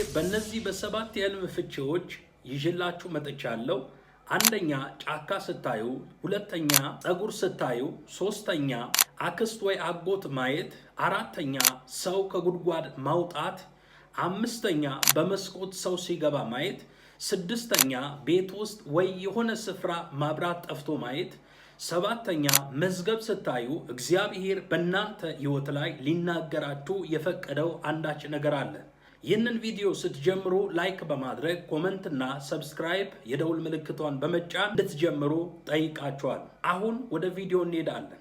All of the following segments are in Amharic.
በእነዚህ በሰባት የህልም ፍቺዎች ይዤላችሁ መጥቻለሁ። አንደኛ ጫካ ስታዩ፣ ሁለተኛ ጸጉር ስታዩ፣ ሶስተኛ አክስት ወይ አጎት ማየት፣ አራተኛ ሰው ከጉድጓድ ማውጣት፣ አምስተኛ በመስኮት ሰው ሲገባ ማየት፣ ስድስተኛ ቤት ውስጥ ወይ የሆነ ስፍራ ማብራት ጠፍቶ ማየት፣ ሰባተኛ መዝገብ ስታዩ እግዚአብሔር በእናንተ ህይወት ላይ ሊናገራችሁ የፈቀደው አንዳች ነገር አለ። ይህንን ቪዲዮ ስትጀምሩ ላይክ በማድረግ ኮመንት እና ሰብስክራይብ የደውል ምልክቷን በመጫን እንድትጀምሩ ጠይቃችኋል። አሁን ወደ ቪዲዮ እንሄዳለን።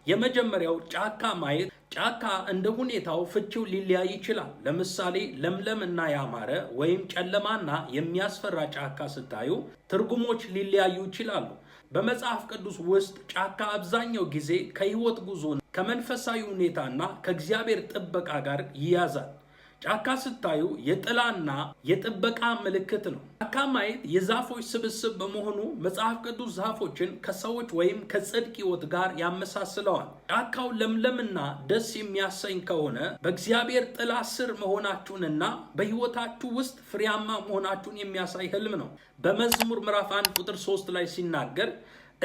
የመጀመሪያው ጫካ ማየት። ጫካ እንደ ሁኔታው ፍቺው ሊለያይ ይችላል። ለምሳሌ ለምለም እና ያማረ ወይም ጨለማና የሚያስፈራ ጫካ ስታዩ ትርጉሞች ሊለያዩ ይችላሉ። በመጽሐፍ ቅዱስ ውስጥ ጫካ አብዛኛው ጊዜ ከህይወት ጉዞ፣ ከመንፈሳዊ ሁኔታና ከእግዚአብሔር ጥበቃ ጋር ይያዛል። ጫካ ስታዩ የጥላና የጥበቃ ምልክት ነው። ጫካ ማየት የዛፎች ስብስብ በመሆኑ መጽሐፍ ቅዱስ ዛፎችን ከሰዎች ወይም ከጽድቅ ህይወት ጋር ያመሳስለዋል። ጫካው ለምለምና ደስ የሚያሰኝ ከሆነ በእግዚአብሔር ጥላ ስር መሆናችሁንና በህይወታችሁ ውስጥ ፍሬያማ መሆናችሁን የሚያሳይ ህልም ነው። በመዝሙር ምዕራፍ 1 ቁጥር 3 ላይ ሲናገር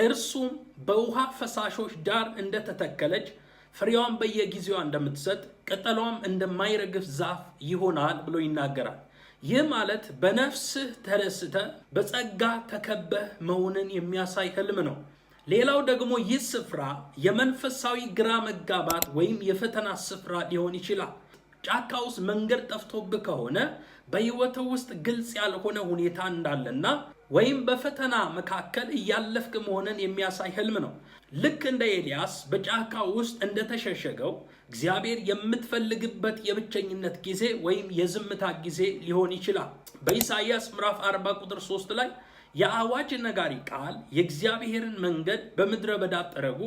እርሱም በውሃ ፈሳሾች ዳር እንደተተከለች ፍሬዋን በየጊዜዋ እንደምትሰጥ ቅጠሏም እንደማይረግፍ ዛፍ ይሆናል ብሎ ይናገራል። ይህ ማለት በነፍስህ ተደስተ በጸጋ ተከበህ መሆንን የሚያሳይ ህልም ነው። ሌላው ደግሞ ይህ ስፍራ የመንፈሳዊ ግራ መጋባት ወይም የፈተና ስፍራ ሊሆን ይችላል። ጫካ ውስጥ መንገድ ጠፍቶብህ ከሆነ በህይወትህ ውስጥ ግልጽ ያልሆነ ሁኔታ እንዳለና ወይም በፈተና መካከል እያለፍክ መሆንን የሚያሳይ ህልም ነው። ልክ እንደ ኤልያስ በጫካ ውስጥ እንደተሸሸገው እግዚአብሔር የምትፈልግበት የብቸኝነት ጊዜ ወይም የዝምታ ጊዜ ሊሆን ይችላል። በኢሳይያስ ምዕራፍ 40 ቁጥር 3 ላይ የአዋጅ ነጋሪ ቃል የእግዚአብሔርን መንገድ በምድረ በዳ ጠረጉ፣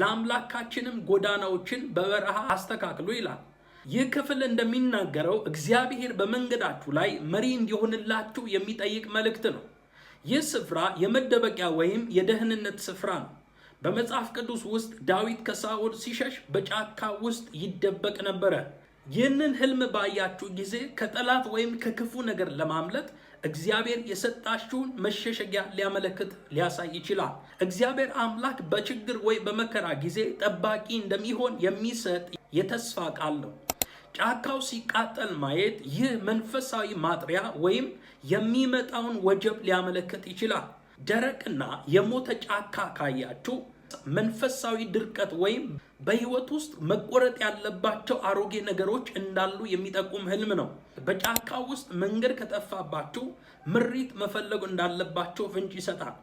ለአምላካችንም ጎዳናዎችን በበረሃ አስተካክሉ ይላል። ይህ ክፍል እንደሚናገረው እግዚአብሔር በመንገዳችሁ ላይ መሪ እንዲሆንላችሁ የሚጠይቅ መልእክት ነው። ይህ ስፍራ የመደበቂያ ወይም የደህንነት ስፍራ ነው። በመጽሐፍ ቅዱስ ውስጥ ዳዊት ከሳኦል ሲሸሽ በጫካ ውስጥ ይደበቅ ነበረ። ይህንን ህልም ባያችሁ ጊዜ ከጠላት ወይም ከክፉ ነገር ለማምለጥ እግዚአብሔር የሰጣችሁን መሸሸጊያ ሊያሳይ ይችላል። እግዚአብሔር አምላክ በችግር ወይ በመከራ ጊዜ ጠባቂ እንደሚሆን የሚሰጥ የተስፋ ቃል ነው። ጫካው ሲቃጠል ማየት ይህ መንፈሳዊ ማጥሪያ ወይም የሚመጣውን ወጀብ ሊያመለክት ይችላል። ደረቅና የሞተ ጫካ ካያችሁ መንፈሳዊ ድርቀት ወይም በህይወት ውስጥ መቆረጥ ያለባቸው አሮጌ ነገሮች እንዳሉ የሚጠቁም ህልም ነው። በጫካ ውስጥ መንገድ ከጠፋባችሁ ምሪት መፈለግ እንዳለባቸው ፍንጭ ይሰጣል።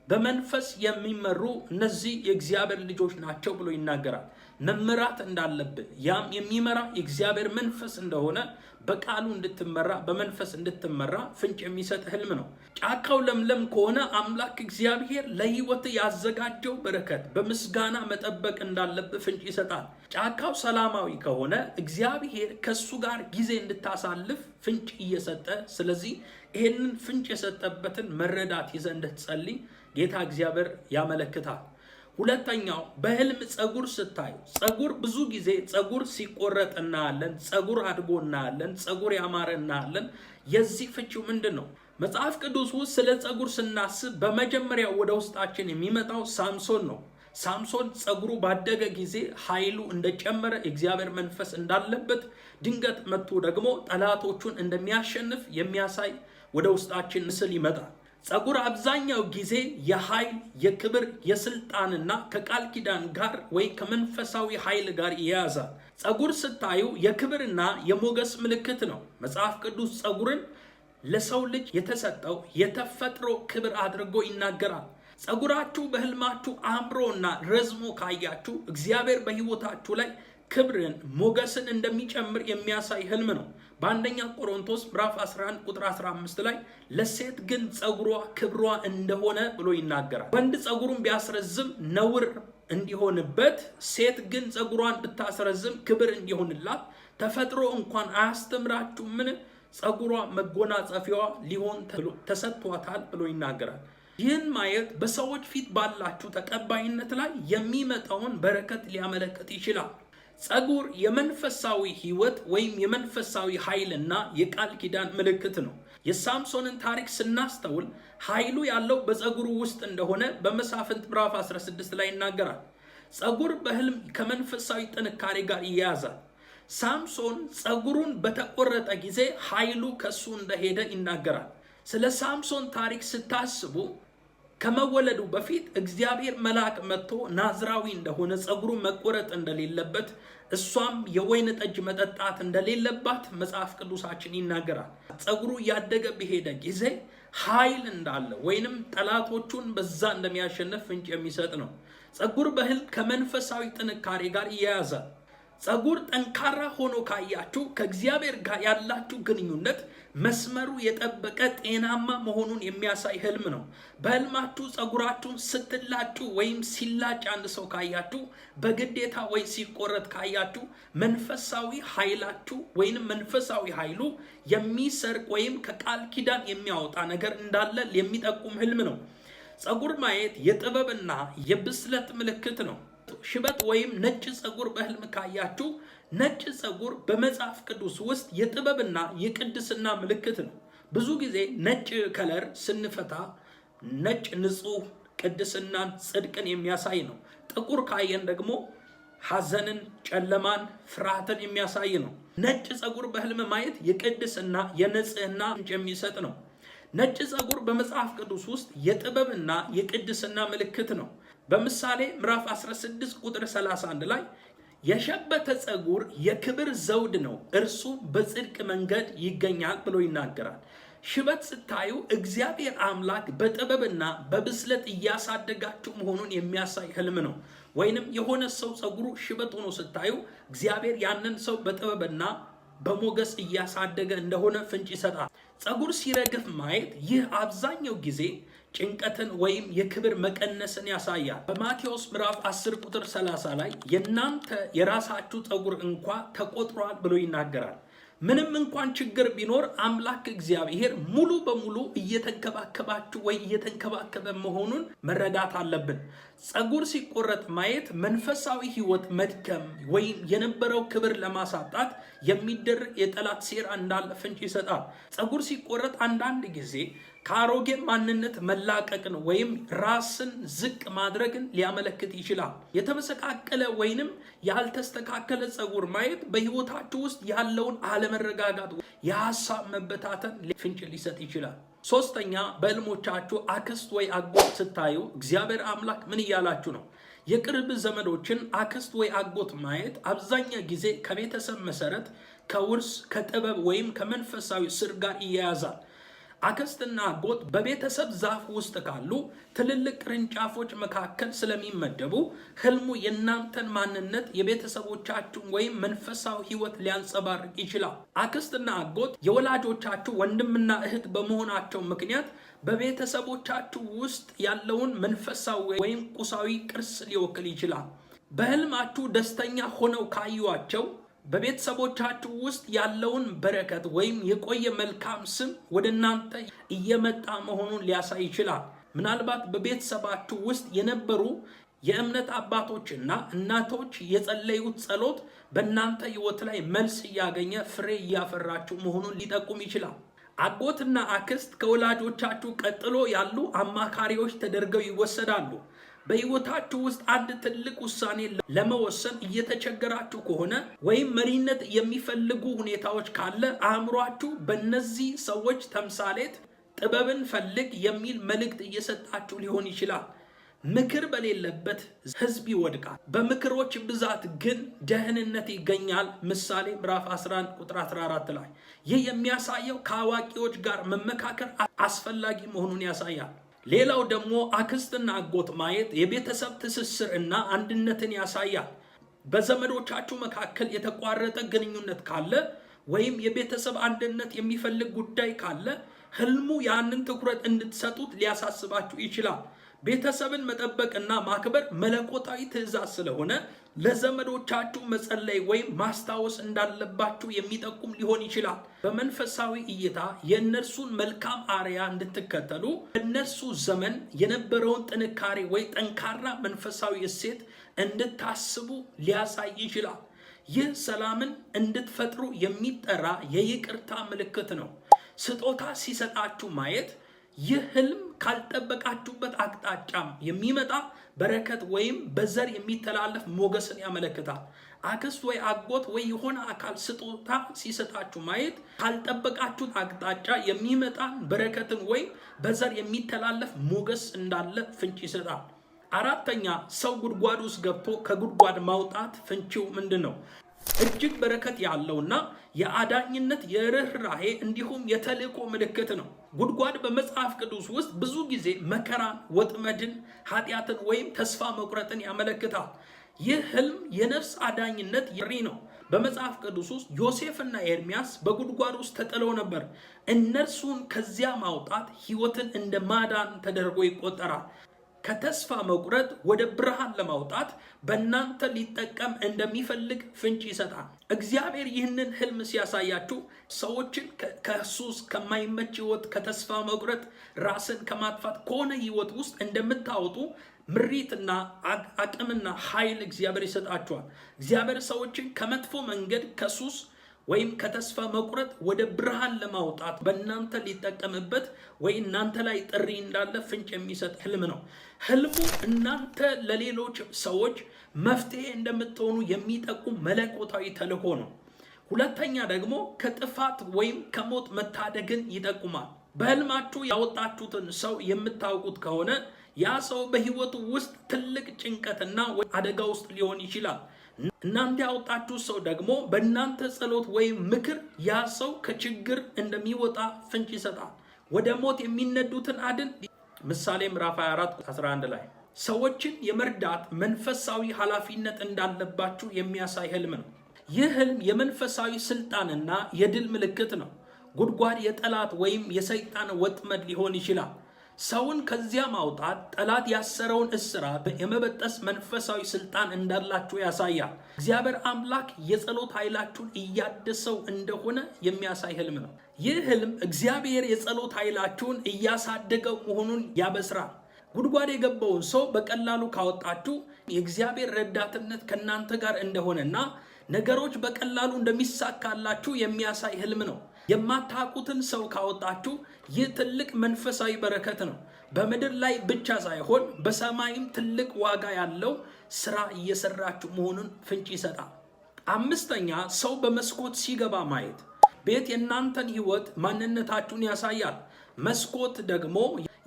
በመንፈስ የሚመሩ እነዚህ የእግዚአብሔር ልጆች ናቸው ብሎ ይናገራል። መመራት እንዳለብህ ያም የሚመራ የእግዚአብሔር መንፈስ እንደሆነ በቃሉ እንድትመራ በመንፈስ እንድትመራ ፍንጭ የሚሰጥ ህልም ነው። ጫካው ለምለም ከሆነ አምላክ እግዚአብሔር ለህይወት ያዘጋጀው በረከት በምስጋና መጠበቅ እንዳለብህ ፍንጭ ይሰጣል። ጫካው ሰላማዊ ከሆነ እግዚአብሔር ከሱ ጋር ጊዜ እንድታሳልፍ ፍንጭ እየሰጠ፣ ስለዚህ ይህንን ፍንጭ የሰጠበትን መረዳት ይዘህ እንድትጸልይ ጌታ እግዚአብሔር ያመለክታል። ሁለተኛው በህልም ጸጉር ስታዩ፣ ጸጉር ብዙ ጊዜ ጸጉር ሲቆረጥ እናያለን፣ ጸጉር አድጎ እናያለን፣ ጸጉር ያማረ እናያለን። የዚህ ፍቺው ምንድን ነው? መጽሐፍ ቅዱስ ውስጥ ስለ ጸጉር ስናስብ በመጀመሪያ ወደ ውስጣችን የሚመጣው ሳምሶን ነው። ሳምሶን ጸጉሩ ባደገ ጊዜ ኃይሉ እንደጨመረ እግዚአብሔር መንፈስ እንዳለበት ድንገት መጥቶ ደግሞ ጠላቶቹን እንደሚያሸንፍ የሚያሳይ ወደ ውስጣችን ምስል ይመጣል። ጸጉር አብዛኛው ጊዜ የኃይል፣ የክብር፣ የስልጣንና ከቃል ኪዳን ጋር ወይ ከመንፈሳዊ ኃይል ጋር ይያያዛል። ጸጉር ስታዩ የክብርና የሞገስ ምልክት ነው። መጽሐፍ ቅዱስ ጸጉርን ለሰው ልጅ የተሰጠው የተፈጥሮ ክብር አድርጎ ይናገራል። ጸጉራችሁ በህልማችሁ አምሮና ረዝሞ ካያችሁ እግዚአብሔር በህይወታችሁ ላይ ክብርን፣ ሞገስን እንደሚጨምር የሚያሳይ ህልም ነው። በአንደኛ ቆሮንቶስ ምዕራፍ 11 ቁጥር 15 ላይ ለሴት ግን ጸጉሯ ክብሯ እንደሆነ ብሎ ይናገራል። ወንድ ጸጉሩን ቢያስረዝም ነውር እንዲሆንበት፣ ሴት ግን ጸጉሯን ብታስረዝም ክብር እንዲሆንላት ተፈጥሮ እንኳን አያስተምራችሁምን? ጸጉሯ መጎናጸፊያዋ ሊሆን ተሰጥቷታል ብሎ ይናገራል። ይህን ማየት በሰዎች ፊት ባላችሁ ተቀባይነት ላይ የሚመጣውን በረከት ሊያመለክት ይችላል። ጸጉር የመንፈሳዊ ሕይወት ወይም የመንፈሳዊ ኃይልና የቃል ኪዳን ምልክት ነው። የሳምሶንን ታሪክ ስናስተውል ኃይሉ ያለው በጸጉሩ ውስጥ እንደሆነ በመሳፍንት ምዕራፍ 16 ላይ ይናገራል። ጸጉር በሕልም ከመንፈሳዊ ጥንካሬ ጋር ይያያዛል። ሳምሶን ጸጉሩን በተቆረጠ ጊዜ ኃይሉ ከሱ እንደሄደ ይናገራል። ስለ ሳምሶን ታሪክ ስታስቡ ከመወለዱ በፊት እግዚአብሔር መልአክ መጥቶ ናዝራዊ እንደሆነ ጸጉሩ መቆረጥ እንደሌለበት እሷም የወይን ጠጅ መጠጣት እንደሌለባት መጽሐፍ ቅዱሳችን ይናገራል። ጸጉሩ ያደገ በሄደ ጊዜ ኃይል እንዳለ ወይንም ጠላቶቹን በዛ እንደሚያሸንፍ ፍንጭ የሚሰጥ ነው። ጸጉር በሕልም ከመንፈሳዊ ጥንካሬ ጋር ይያያዛል። ጸጉር ጠንካራ ሆኖ ካያችሁ ከእግዚአብሔር ጋር ያላችሁ ግንኙነት መስመሩ የጠበቀ ጤናማ መሆኑን የሚያሳይ ህልም ነው። በህልማችሁ ጸጉራችሁን ስትላጩ ወይም ሲላጭ አንድ ሰው ካያችሁ፣ በግዴታ ወይ ሲቆረጥ ካያችሁ መንፈሳዊ ኃይላችሁ ወይም መንፈሳዊ ኃይሉ የሚሰርቅ ወይም ከቃል ኪዳን የሚያወጣ ነገር እንዳለ የሚጠቁም ህልም ነው። ጸጉር ማየት የጥበብና የብስለት ምልክት ነው። ሽበት ወይም ነጭ ጸጉር በህልም ካያችሁ፣ ነጭ ጸጉር በመጽሐፍ ቅዱስ ውስጥ የጥበብና የቅድስና ምልክት ነው። ብዙ ጊዜ ነጭ ከለር ስንፈታ ነጭ ንጹህ፣ ቅድስናን፣ ጽድቅን የሚያሳይ ነው። ጥቁር ካየን ደግሞ ሐዘንን፣ ጨለማን፣ ፍርሃትን የሚያሳይ ነው። ነጭ ጸጉር በህልም ማየት የቅድስና የንጽህና የሚሰጥ ነው። ነጭ ጸጉር በመጽሐፍ ቅዱስ ውስጥ የጥበብና የቅድስና ምልክት ነው። በምሳሌ ምዕራፍ 16 ቁጥር 31 ላይ የሸበተ ጸጉር የክብር ዘውድ ነው፣ እርሱ በጽድቅ መንገድ ይገኛል ብሎ ይናገራል። ሽበት ስታዩ እግዚአብሔር አምላክ በጥበብና በብስለት እያሳደጋችሁ መሆኑን የሚያሳይ ህልም ነው። ወይንም የሆነ ሰው ጸጉሩ ሽበት ሆኖ ስታዩ እግዚአብሔር ያንን ሰው በጥበብና በሞገስ እያሳደገ እንደሆነ ፍንጭ ይሰጣል። ጸጉር ሲረግፍ ማየት ይህ አብዛኛው ጊዜ ጭንቀትን ወይም የክብር መቀነስን ያሳያል። በማቴዎስ ምዕራፍ 10 ቁጥር 30 ላይ የናንተ የራሳችሁ ጸጉር እንኳ ተቆጥሯል ብሎ ይናገራል። ምንም እንኳን ችግር ቢኖር አምላክ እግዚአብሔር ሙሉ በሙሉ እየተንከባከባችሁ ወይ እየተንከባከበ መሆኑን መረዳት አለብን። ጸጉር ሲቆረጥ ማየት መንፈሳዊ ህይወት መድከም ወይም የነበረው ክብር ለማሳጣት የሚደረግ የጠላት ሴራ እንዳለ ፍንጭ ይሰጣል። ጸጉር ሲቆረጥ አንዳንድ ጊዜ ከአሮጌ ማንነት መላቀቅን ወይም ራስን ዝቅ ማድረግን ሊያመለክት ይችላል። የተመሰቃቀለ ወይንም ያልተስተካከለ ጸጉር ማየት በህይወታችሁ ውስጥ ያለውን አለመረጋጋት፣ የሐሳብ መበታተን ፍንጭ ሊሰጥ ይችላል። ሶስተኛ፣ በህልሞቻችሁ አክስት ወይ አጎት ስታዩ እግዚአብሔር አምላክ ምን እያላችሁ ነው? የቅርብ ዘመዶችን አክስት ወይ አጎት ማየት አብዛኛ ጊዜ ከቤተሰብ መሰረት፣ ከውርስ፣ ከጥበብ ወይም ከመንፈሳዊ ስር ጋር ይያያዛል። አክስትና አጎት በቤተሰብ ዛፍ ውስጥ ካሉ ትልልቅ ቅርንጫፎች መካከል ስለሚመደቡ ህልሙ የእናንተን ማንነት፣ የቤተሰቦቻችሁን ወይም መንፈሳዊ ህይወት ሊያንጸባርቅ ይችላል። አክስትና አጎት የወላጆቻችሁ ወንድምና እህት በመሆናቸው ምክንያት በቤተሰቦቻችሁ ውስጥ ያለውን መንፈሳዊ ወይም ቁሳዊ ቅርስ ሊወክል ይችላል። በህልማችሁ ደስተኛ ሆነው ካዩዋቸው በቤተሰቦቻችሁ ውስጥ ያለውን በረከት ወይም የቆየ መልካም ስም ወደ እናንተ እየመጣ መሆኑን ሊያሳይ ይችላል። ምናልባት በቤተሰባችሁ ውስጥ የነበሩ የእምነት አባቶችና እናቶች የጸለዩት ጸሎት በእናንተ ህይወት ላይ መልስ እያገኘ ፍሬ እያፈራችሁ መሆኑን ሊጠቁም ይችላል። አጎትና አክስት ከወላጆቻችሁ ቀጥሎ ያሉ አማካሪዎች ተደርገው ይወሰዳሉ። በህይወታችሁ ውስጥ አንድ ትልቅ ውሳኔ ለመወሰን እየተቸገራችሁ ከሆነ ወይም መሪነት የሚፈልጉ ሁኔታዎች ካለ አእምሯችሁ በእነዚህ ሰዎች ተምሳሌት ጥበብን ፈልግ የሚል መልእክት እየሰጣችሁ ሊሆን ይችላል። ምክር በሌለበት ህዝብ ይወድቃል፣ በምክሮች ብዛት ግን ደህንነት ይገኛል። ምሳሌ ምዕራፍ 11 ቁጥር 14 ላይ ይህ የሚያሳየው ከአዋቂዎች ጋር መመካከር አስፈላጊ መሆኑን ያሳያል። ሌላው ደግሞ አክስትና አጎት ማየት የቤተሰብ ትስስር እና አንድነትን ያሳያል። በዘመዶቻችሁ መካከል የተቋረጠ ግንኙነት ካለ ወይም የቤተሰብ አንድነት የሚፈልግ ጉዳይ ካለ ህልሙ ያንን ትኩረት እንድትሰጡት ሊያሳስባችሁ ይችላል። ቤተሰብን መጠበቅና ማክበር መለኮታዊ ትእዛዝ ስለሆነ ለዘመዶቻችሁ መጸለይ ወይም ማስታወስ እንዳለባችሁ የሚጠቁም ሊሆን ይችላል። በመንፈሳዊ እይታ የእነርሱን መልካም አርያ እንድትከተሉ በእነርሱ ዘመን የነበረውን ጥንካሬ ወይ ጠንካራ መንፈሳዊ እሴት እንድታስቡ ሊያሳይ ይችላል። ይህ ሰላምን እንድትፈጥሩ የሚጠራ የይቅርታ ምልክት ነው። ስጦታ ሲሰጣችሁ ማየት ይህ ህልም ካልጠበቃችሁበት አቅጣጫም የሚመጣ በረከት ወይም በዘር የሚተላለፍ ሞገስን ያመለክታል። አክስት ወይ አጎት ወይ የሆነ አካል ስጦታ ሲሰጣችሁ ማየት ካልጠበቃችሁት አቅጣጫ የሚመጣን በረከትን ወይም በዘር የሚተላለፍ ሞገስ እንዳለ ፍንጭ ይሰጣል። አራተኛ፣ ሰው ጉድጓድ ውስጥ ገብቶ ከጉድጓድ ማውጣት ፍንጭው ምንድነው? እጅግ በረከት ያለውና የአዳኝነት የርህራሄ እንዲሁም የተልእኮ ምልክት ነው። ጉድጓድ በመጽሐፍ ቅዱስ ውስጥ ብዙ ጊዜ መከራን፣ ወጥመድን፣ ኃጢአትን ወይም ተስፋ መቁረጥን ያመለክታል። ይህ ህልም የነፍስ አዳኝነት ጥሪ ነው። በመጽሐፍ ቅዱስ ውስጥ ዮሴፍና ኤርሚያስ በጉድጓድ ውስጥ ተጥለው ነበር። እነርሱን ከዚያ ማውጣት ህይወትን እንደ ማዳን ተደርጎ ይቆጠራል። ከተስፋ መቁረጥ ወደ ብርሃን ለማውጣት በእናንተ ሊጠቀም እንደሚፈልግ ፍንጭ ይሰጣል። እግዚአብሔር ይህንን ህልም ሲያሳያችሁ ሰዎችን ከሱስ፣ ከማይመች ህይወት፣ ከተስፋ መቁረጥ፣ ራስን ከማጥፋት ከሆነ ህይወት ውስጥ እንደምታወጡ ምሪትና አቅምና ኃይል እግዚአብሔር ይሰጣችኋል። እግዚአብሔር ሰዎችን ከመጥፎ መንገድ፣ ከሱስ ወይም ከተስፋ መቁረጥ ወደ ብርሃን ለማውጣት በእናንተ ሊጠቀምበት ወይ እናንተ ላይ ጥሪ እንዳለ ፍንጭ የሚሰጥ ህልም ነው። ህልሙ እናንተ ለሌሎች ሰዎች መፍትሄ እንደምትሆኑ የሚጠቁም መለኮታዊ ተልእኮ ነው። ሁለተኛ ደግሞ ከጥፋት ወይም ከሞት መታደግን ይጠቁማል። በህልማችሁ ያወጣችሁትን ሰው የምታውቁት ከሆነ ያ ሰው በህይወቱ ውስጥ ትልቅ ጭንቀትና አደጋ ውስጥ ሊሆን ይችላል። እናንተ ያወጣችሁ ሰው ደግሞ በእናንተ ጸሎት ወይም ምክር ያ ሰው ከችግር እንደሚወጣ ፍንጭ ይሰጣል። ወደ ሞት የሚነዱትን አድን። ምሳሌ ምዕራፍ 24:11 ላይ ሰዎችን የመርዳት መንፈሳዊ ኃላፊነት እንዳለባችሁ የሚያሳይ ህልም ነው። ይህ ህልም የመንፈሳዊ ስልጣንና የድል ምልክት ነው። ጉድጓድ የጠላት ወይም የሰይጣን ወጥመድ ሊሆን ይችላል። ሰውን ከዚያ ማውጣት ጠላት ያሰረውን እስራት የመበጠስ መንፈሳዊ ስልጣን እንዳላችሁ ያሳያል። እግዚአብሔር አምላክ የጸሎት ኃይላችሁን እያደሰው እንደሆነ የሚያሳይ ህልም ነው። ይህ ህልም እግዚአብሔር የጸሎት ኃይላችሁን እያሳደገው መሆኑን ያበስራል። ጉድጓድ የገባውን ሰው በቀላሉ ካወጣችሁ የእግዚአብሔር ረዳትነት ከእናንተ ጋር እንደሆነና ነገሮች በቀላሉ እንደሚሳካላችሁ የሚያሳይ ህልም ነው። የማታውቁትን ሰው ካወጣችሁ ይህ ትልቅ መንፈሳዊ በረከት ነው። በምድር ላይ ብቻ ሳይሆን በሰማይም ትልቅ ዋጋ ያለው ስራ እየሰራችሁ መሆኑን ፍንጭ ይሰጣል። አምስተኛ፣ ሰው በመስኮት ሲገባ ማየት። ቤት የእናንተን ህይወት ማንነታችሁን ያሳያል። መስኮት ደግሞ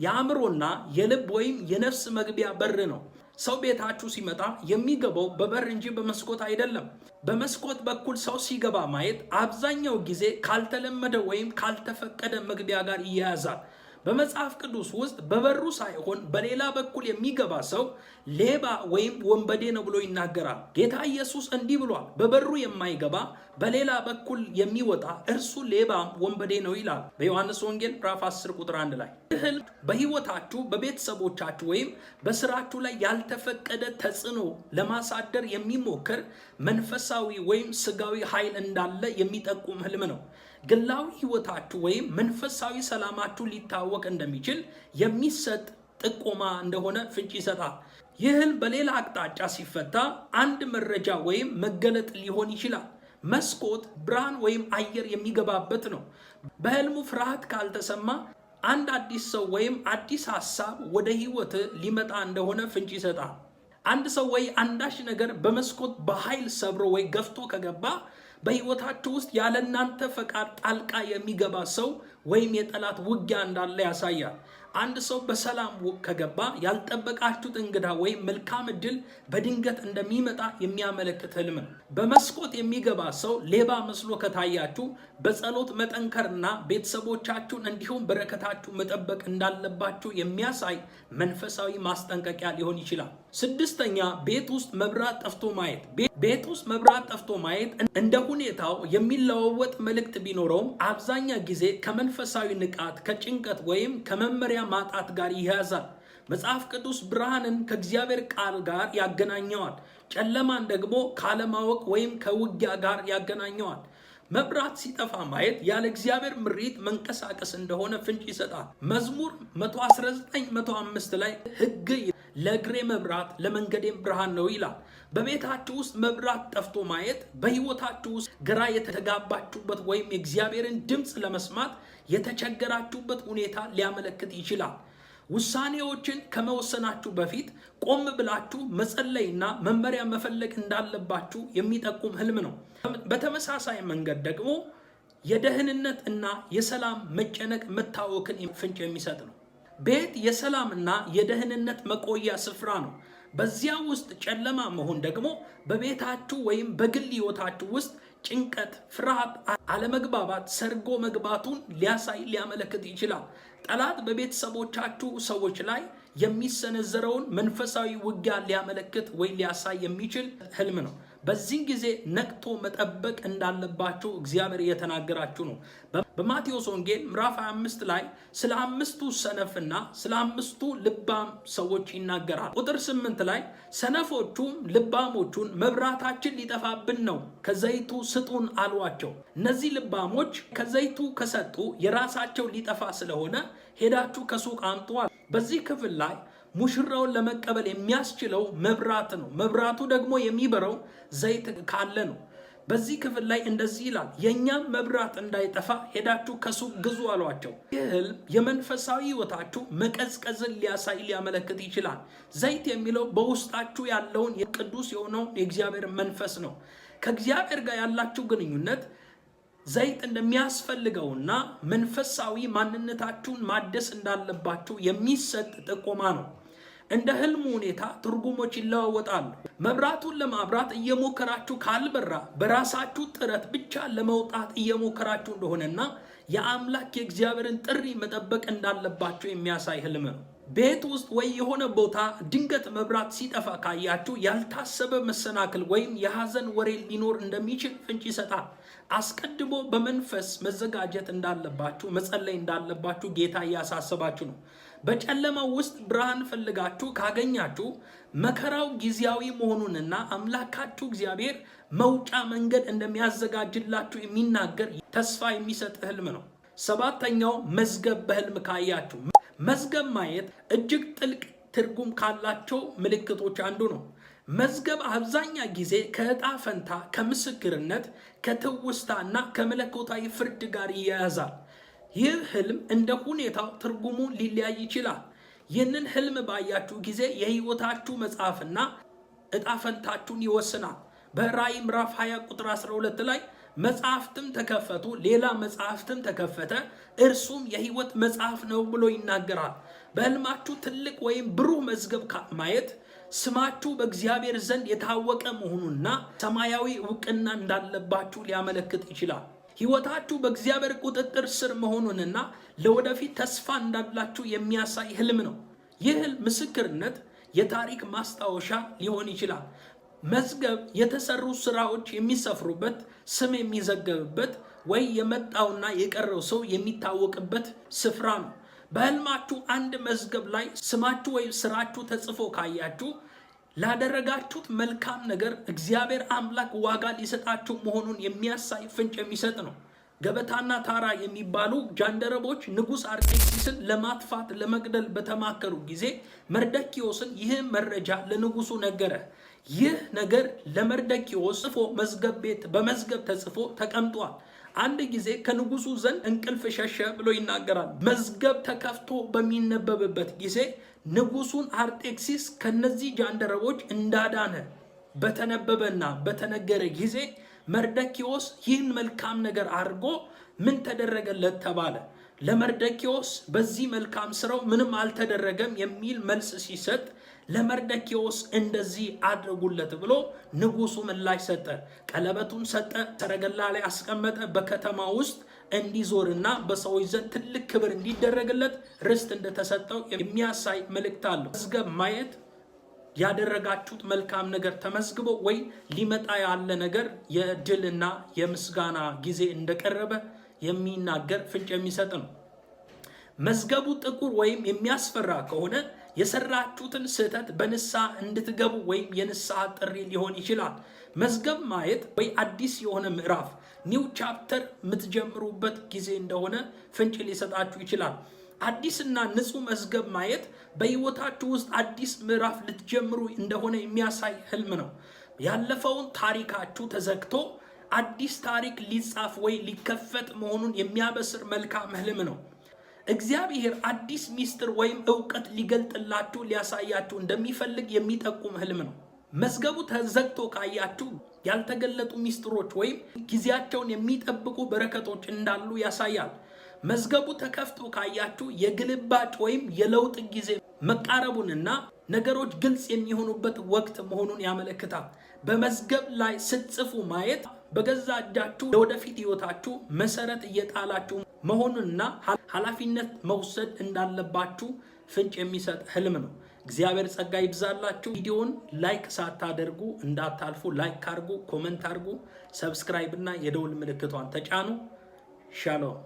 የአእምሮና የልብ ወይም የነፍስ መግቢያ በር ነው። ሰው ቤታችሁ ሲመጣ የሚገባው በበር እንጂ በመስኮት አይደለም። በመስኮት በኩል ሰው ሲገባ ማየት አብዛኛው ጊዜ ካልተለመደ ወይም ካልተፈቀደ መግቢያ ጋር ይያያዛል። በመጽሐፍ ቅዱስ ውስጥ በበሩ ሳይሆን በሌላ በኩል የሚገባ ሰው ሌባ ወይም ወንበዴ ነው ብሎ ይናገራል። ጌታ ኢየሱስ እንዲህ ብሏል፣ በበሩ የማይገባ በሌላ በኩል የሚወጣ እርሱ ሌባም ወንበዴ ነው ይላል በዮሐንስ ወንጌል ምዕራፍ 10:1 ላይ። ይህ ህልም በህይወታችሁ፣ በቤተሰቦቻችሁ ወይም በስራችሁ ላይ ያልተፈቀደ ተጽዕኖ ለማሳደር የሚሞክር መንፈሳዊ ወይም ስጋዊ ኃይል እንዳለ የሚጠቁም ህልም ነው። ግላዊ ህይወታችሁ ወይም መንፈሳዊ ሰላማችሁ ሊታወቅ እንደሚችል የሚሰጥ ጥቆማ እንደሆነ ፍንጭ ይሰጣል። ይህ ህልም በሌላ አቅጣጫ ሲፈታ አንድ መረጃ ወይም መገለጥ ሊሆን ይችላል። መስኮት ብርሃን ወይም አየር የሚገባበት ነው። በህልሙ ፍርሃት ካልተሰማ አንድ አዲስ ሰው ወይም አዲስ ሐሳብ ወደ ህይወት ሊመጣ እንደሆነ ፍንጭ ይሰጣል። አንድ ሰው ወይ አንዳች ነገር በመስኮት በኃይል ሰብሮ ወይ ገፍቶ ከገባ በህይወታችሁ ውስጥ ያለ እናንተ ፈቃድ ጣልቃ የሚገባ ሰው ወይም የጠላት ውጊያ እንዳለ ያሳያል። አንድ ሰው በሰላም ከገባ ያልጠበቃችሁት እንግዳ ወይም መልካም እድል በድንገት እንደሚመጣ የሚያመለክት ህልም ነው። በመስኮት የሚገባ ሰው ሌባ መስሎ ከታያችሁ በጸሎት መጠንከርና ቤተሰቦቻችሁን እንዲሁም በረከታችሁ መጠበቅ እንዳለባችሁ የሚያሳይ መንፈሳዊ ማስጠንቀቂያ ሊሆን ይችላል። ስድስተኛ፣ ቤት ውስጥ መብራት ጠፍቶ ማየት። ቤት ውስጥ መብራት ጠፍቶ ማየት እንደ ሁኔታው የሚለዋወጥ መልእክት ቢኖረውም አብዛኛ ጊዜ ከመንፈሳዊ ንቃት፣ ከጭንቀት ወይም ከመመሪያ ማጣት ጋር ይያዛል። መጽሐፍ ቅዱስ ብርሃንን ከእግዚአብሔር ቃል ጋር ያገናኘዋል። ጨለማን ደግሞ ካለማወቅ ወይም ከውጊያ ጋር ያገናኘዋል። መብራት ሲጠፋ ማየት ያለ እግዚአብሔር ምሪት መንቀሳቀስ እንደሆነ ፍንጭ ይሰጣል። መዝሙር 119:105 ላይ ሕግ ለእግሬ መብራት ለመንገዴም ብርሃን ነው ይላል። በቤታችሁ ውስጥ መብራት ጠፍቶ ማየት በሕይወታችሁ ውስጥ ግራ የተጋባችሁበት ወይም የእግዚአብሔርን ድምፅ ለመስማት የተቸገራችሁበት ሁኔታ ሊያመለክት ይችላል። ውሳኔዎችን ከመወሰናችሁ በፊት ቆም ብላችሁ መጸለይና መመሪያ መፈለግ እንዳለባችሁ የሚጠቁም ህልም ነው። በተመሳሳይ መንገድ ደግሞ የደህንነት እና የሰላም መጨነቅ መታወክን ፍንጭ የሚሰጥ ነው። ቤት የሰላምና የደህንነት መቆያ ስፍራ ነው። በዚያ ውስጥ ጨለማ መሆን ደግሞ በቤታችሁ ወይም በግል ህይወታችሁ ውስጥ ጭንቀት፣ ፍርሃት፣ አለመግባባት ሰርጎ መግባቱን ሊያመለክት ይችላል። ጠላት በቤተሰቦቻችሁ ሰዎች ላይ የሚሰነዘረውን መንፈሳዊ ውጊያ ሊያመለክት ወይ ሊያሳይ የሚችል ህልም ነው። በዚህ ጊዜ ነቅቶ መጠበቅ እንዳለባችሁ እግዚአብሔር እየተናገራችሁ ነው። በማቴዎስ ወንጌል ምዕራፍ 25 ላይ ስለ 5ቱ ሰነፍና ስለ 5ቱ ልባም ሰዎች ይናገራል። ቁጥር 8 ላይ ሰነፎቹም ልባሞቹን መብራታችን ሊጠፋብን ነው፣ ከዘይቱ ስጡን አሏቸው። እነዚህ ልባሞች ከዘይቱ ከሰጡ የራሳቸው ሊጠፋ ስለሆነ ሄዳችሁ ከሱቅ አምጡ። በዚህ ክፍል ላይ ሙሽራውን ለመቀበል የሚያስችለው መብራት ነው። መብራቱ ደግሞ የሚበረው ዘይት ካለ ነው። በዚህ ክፍል ላይ እንደዚህ ይላል፣ የእኛም መብራት እንዳይጠፋ ሄዳችሁ ከሱቅ ግዙ አሏቸው። ይህ ህልም የመንፈሳዊ ህይወታችሁ መቀዝቀዝን ሊያመለክት ይችላል። ዘይት የሚለው በውስጣችሁ ያለውን ቅዱስ የሆነውን የእግዚአብሔር መንፈስ ነው። ከእግዚአብሔር ጋር ያላችሁ ግንኙነት ዘይት እንደሚያስፈልገውና መንፈሳዊ ማንነታችሁን ማደስ እንዳለባችሁ የሚሰጥ ጥቆማ ነው። እንደ ህልሙ ሁኔታ ትርጉሞች ይለዋወጣሉ። መብራቱን ለማብራት እየሞከራችሁ ካልበራ በራሳችሁ ጥረት ብቻ ለመውጣት እየሞከራችሁ እንደሆነና የአምላክ የእግዚአብሔርን ጥሪ መጠበቅ እንዳለባችሁ የሚያሳይ ህልም ነው። ቤት ውስጥ ወይ የሆነ ቦታ ድንገት መብራት ሲጠፋ ካያችሁ ያልታሰበ መሰናክል ወይም የሐዘን ወሬ ሊኖር እንደሚችል ፍንጭ ይሰጣል። አስቀድሞ በመንፈስ መዘጋጀት እንዳለባችሁ፣ መጸለይ እንዳለባችሁ ጌታ እያሳሰባችሁ ነው። በጨለማው ውስጥ ብርሃን ፈልጋችሁ ካገኛችሁ መከራው ጊዜያዊ መሆኑንና አምላካችሁ እግዚአብሔር መውጫ መንገድ እንደሚያዘጋጅላችሁ የሚናገር ተስፋ የሚሰጥ ህልም ነው። 7ኛው መዝገብ በህልም ካያችሁ። መዝገብ ማየት እጅግ ጥልቅ ትርጉም ካላቸው ምልክቶች አንዱ ነው። መዝገብ አብዛኛ ጊዜ ከዕጣ ፈንታ፣ ከምስክርነት፣ ከትውስታና ከመለኮታዊ ፍርድ ጋር ይያያዛል። ይህ ህልም እንደ ሁኔታው ትርጉሙ ሊለያይ ይችላል። ይህንን ህልም ባያችሁ ጊዜ የህይወታችሁ መጽሐፍና ዕጣ ፈንታችሁን ይወስናል። በራእይ ምዕራፍ 20 ቁጥር 12 ላይ መጽሐፍትም ተከፈቱ፣ ሌላ መጽሐፍትም ተከፈተ፣ እርሱም የህይወት መጽሐፍ ነው ብሎ ይናገራል። በህልማችሁ ትልቅ ወይም ብሩህ መዝገብ ማየት ስማችሁ በእግዚአብሔር ዘንድ የታወቀ መሆኑንና ሰማያዊ እውቅና እንዳለባችሁ ሊያመለክት ይችላል። ህይወታችሁ በእግዚአብሔር ቁጥጥር ስር መሆኑንና ለወደፊት ተስፋ እንዳላችሁ የሚያሳይ ህልም ነው። ይህ ህልም ምስክርነት፣ የታሪክ ማስታወሻ ሊሆን ይችላል። መዝገብ የተሰሩ ስራዎች የሚሰፍሩበት፣ ስም የሚዘገብበት ወይ የመጣውና የቀረው ሰው የሚታወቅበት ስፍራ ነው። በህልማችሁ አንድ መዝገብ ላይ ስማችሁ ወይም ስራችሁ ተጽፎ ካያችሁ ላደረጋችሁት መልካም ነገር እግዚአብሔር አምላክ ዋጋ ሊሰጣችሁ መሆኑን የሚያሳይ ፍንጭ የሚሰጥ ነው። ገበታና ታራ የሚባሉ ጃንደረቦች ንጉሥ አርጤክስስን ለማጥፋት ለመግደል በተማከሩ ጊዜ መርደኪዮስን ይህ መረጃ ለንጉሱ ነገረ። ይህ ነገር ለመርደኪዮስ ጽፎ በመዝገብ ተጽፎ ተቀምጧል። አንድ ጊዜ ከንጉሱ ዘንድ እንቅልፍ ሸሸ ብሎ ይናገራል። መዝገብ ተከፍቶ በሚነበብበት ጊዜ ንጉሱን አርጤክስስ ከነዚህ ጃንደረቦች እንዳዳነ በተነበበና በተነገረ ጊዜ መርደኪዮስ ይህን መልካም ነገር አድርጎ ምን ተደረገለት ተባለ። ለመርደኪዮስ በዚህ መልካም ስራው ምንም አልተደረገም የሚል መልስ ሲሰጥ ለመርደኪዮስ እንደዚህ አድርጉለት ብሎ ንጉሱ ምላሽ ሰጠ። ቀለበቱን ሰጠ፣ ሰረገላ ላይ አስቀመጠ። በከተማ ውስጥ እንዲዞርና በሰዎች ዘንድ ትልቅ ክብር እንዲደረግለት ርስት እንደተሰጠው የሚያሳይ መልእክት አለው። መዝገብ ማየት ያደረጋችሁት መልካም ነገር ተመዝግቦ ወይ ሊመጣ ያለ ነገር የድልና የምስጋና ጊዜ እንደቀረበ የሚናገር ፍንጭ የሚሰጥ ነው። መዝገቡ ጥቁር ወይም የሚያስፈራ ከሆነ የሰራችሁትን ስህተት በንስሐ እንድትገቡ ወይም የንስሐ ጥሪ ሊሆን ይችላል። መዝገብ ማየት ወይ አዲስ የሆነ ምዕራፍ ኒው ቻፕተር የምትጀምሩበት ጊዜ እንደሆነ ፍንጭ ሊሰጣችሁ ይችላል። አዲስና ንጹህ መዝገብ ማየት በሕይወታችሁ ውስጥ አዲስ ምዕራፍ ልትጀምሩ እንደሆነ የሚያሳይ ህልም ነው። ያለፈውን ታሪካችሁ ተዘግቶ አዲስ ታሪክ ሊጻፍ ወይ ሊከፈት መሆኑን የሚያበስር መልካም ህልም ነው። እግዚአብሔር አዲስ ሚስጥር ወይም ዕውቀት ሊገልጥላችሁ ሊያሳያችሁ እንደሚፈልግ የሚጠቁም ህልም ነው። መዝገቡ ተዘግቶ ካያችሁ ያልተገለጡ ሚስጥሮች ወይም ጊዜያቸውን የሚጠብቁ በረከቶች እንዳሉ ያሳያል። መዝገቡ ተከፍቶ ካያችሁ የግልባጭ ወይም የለውጥ ጊዜ መቃረቡንና ነገሮች ግልጽ የሚሆኑበት ወቅት መሆኑን ያመለክታል። በመዝገብ ላይ ስትጽፉ ማየት በገዛ እጃችሁ ለወደፊት ህይወታችሁ መሰረት እየጣላችሁ መሆኑንና ኃላፊነት መውሰድ እንዳለባችሁ ፍንጭ የሚሰጥ ህልም ነው። እግዚአብሔር ጸጋ ይብዛላችሁ። ቪዲዮውን ላይክ ሳታደርጉ እንዳታልፉ። ላይክ አድርጉ፣ ኮሜንት አድርጉ፣ ሰብስክራይብ እና የደውል ምልክቷን ተጫኑ። ሻሎም